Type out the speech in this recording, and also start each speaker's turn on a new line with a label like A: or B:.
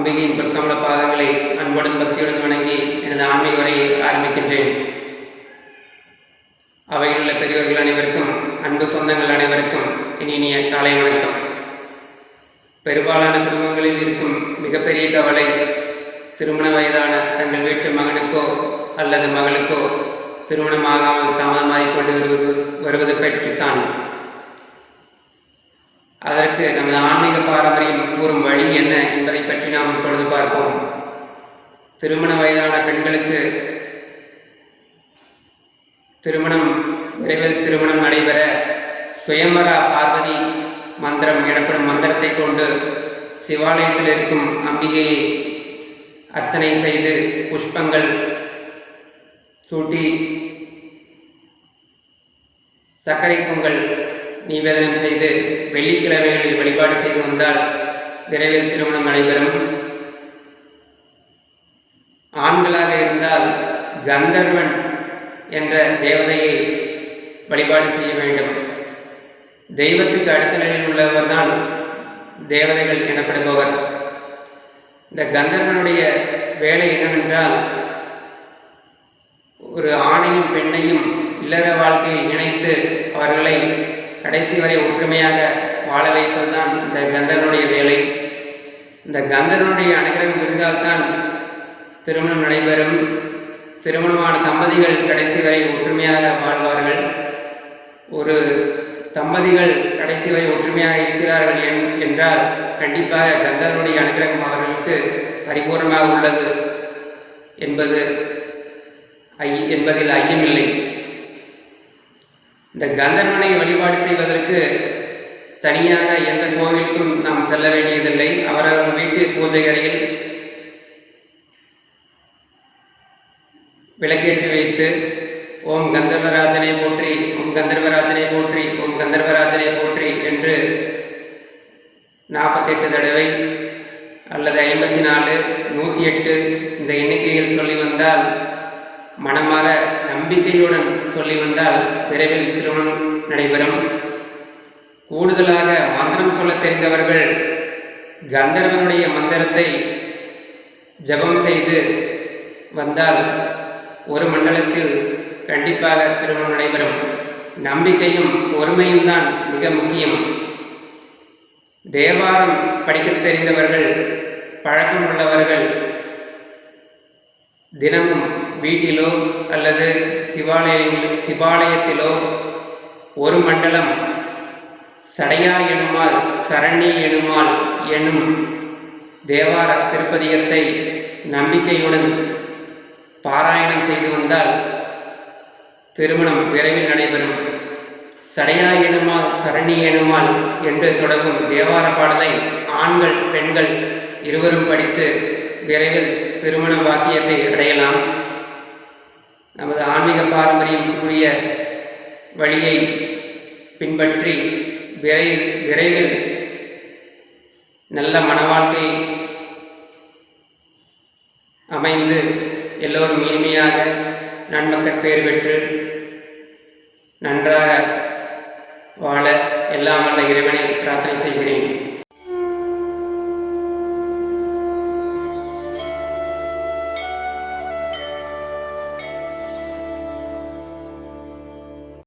A: அம்பிகையின் பொற்கமல பாதங்களை அன்புடன் பக்தியுடன் வணங்கி எனது ஆன்மீக உரையை ஆரம்பிக்கின்றேன். அவையில் உள்ள பெரியவர்கள் அனைவருக்கும், அன்பு சொந்தங்கள் அனைவருக்கும் இனிய காலை வணக்கம். பெரும்பாலான குடும்பங்களில் இருக்கும் மிகப்பெரிய கவலை திருமண வயதான தங்கள் வீட்டு மகனுக்கோ அல்லது மகளுக்கோ திருமணமாகாமல் தாமதமாகிக் கொண்டு வருவது பற்றித்தான். அதற்கு நமது ஆன்மீக பாரம்பரியம் கூறும் வழி என்ன என்பதை பற்றி நாம் இப்பொழுது பார்ப்போம். திருமண வயதான பெண்களுக்கு விரைவில் திருமணம் நடைபெற சுயம்பரா பார்வதி மந்திரம் எனப்படும் மந்திரத்தை கொண்டு சிவாலயத்தில் இருக்கும் அம்பிகையை அர்ச்சனை செய்து புஷ்பங்கள் சூட்டி சர்க்கரை பொங்கல் நிவேதனம் செய்து வெள்ளிக்கிழமைகளில் வழிபாடு செய்து வந்தால் விரைவில் திருமணம் நடைபெறும். ஆண்களாக இருந்தால் கந்தர்வன் என்ற தேவதையை வழிபாடு செய்ய வேண்டும். தெய்வத்துக்கு அடுத்த நிலையில் உள்ளவர்தான் தேவதைகள் எனப்படுபவர். இந்த கந்தர்வனுடைய வேலை என்னவென்றால், ஒரு ஆணையும் பெண்ணையும் இல்லற வாழ்க்கையில் இணைத்து அவர்களை கடைசி வரை ஒற்றுமையாக வாழ வைப்பதுதான் இந்த கந்தர்வனுடைய வேலை. இந்த கந்தர்வனுடைய அனுகிரகம் இருந்தால்தான் திருமணம் நடைபெறும். திருமணமான தம்பதிகள் கடைசி வரை ஒற்றுமையாக வாழ்வார்கள். ஒரு தம்பதிகள் கடைசி வரை ஒற்றுமையாக இருக்கிறார்கள் என்றால் கண்டிப்பாக கந்தர்வனுடைய அனுகிரகம் அவர்களுக்கு பரிபூர்ணமாக உள்ளது என்பதில் ஐயமில்லை. இந்த கந்தர்வனை வழிபாடு செய்வதற்கு தனியாக எந்த கோவிலுக்கும் நாம் செல்ல வேண்டியதில்லை. அவரவர் வீட்டு பூஜை அறையில் விளக்கேற்றி வைத்து ஓம் கந்தர்வராஜனை போற்றி, ஓம் கந்தர்வராஜனை போற்றி, ஓம் கந்தர்வராஜனை போற்றி என்று 48 தடவை அல்லது 54, 108 இந்த எண்ணிக்கையில் சொல்லி வந்தால், மனமாற நம்பிக்கையுடன் சொல்லி வந்தால் விரைவில் திருமணம் நடைபெறும். கூடுதலாக மந்திரம் சொல்ல தெரிந்தவர்கள் கந்தர்வனுடைய மந்திரத்தை ஜபம் செய்து வந்தால் ஒரு மண்டலத்தில் கண்டிப்பாக திருமணம் நடைபெறும். நம்பிக்கையும் பொறுமையும் தான் மிக முக்கியம். தேவாரம் படிக்க தெரிந்தவர்கள், பழக்கம் உள்ளவர்கள் தினமும் வீட்டிலோ அல்லது சிவாலயத்திலோ ஒரு மண்டலம் சடையா எனுமால் சரணி எனுமால் எனும் தேவார திருப்பதிகத்தை நம்பிக்கையுடன் பாராயணம் செய்து வந்தால் திருமணம் விரைவில் நடைபெறும். சடையா எனுமால் சரணி எனுமால் என்று தொடங்கும் தேவார பாடலை ஆண்கள் பெண்கள் இருவரும் படித்து விரைவில் திருமண வாக்கியத்தை அடையலாம். நமது ஆன்மீக பாரம்பரியம் கூறிய வழியை பின்பற்றி விரைவில் நல்ல மனவாழ்க்கை அமைந்து எல்லோரும் இனிமையாக நன்மக்கள் பேறு பெற்று நன்றாக வாழ எல்லாம் வல்ல இறைவனை பிரார்த்தனை செய்கிறேன்.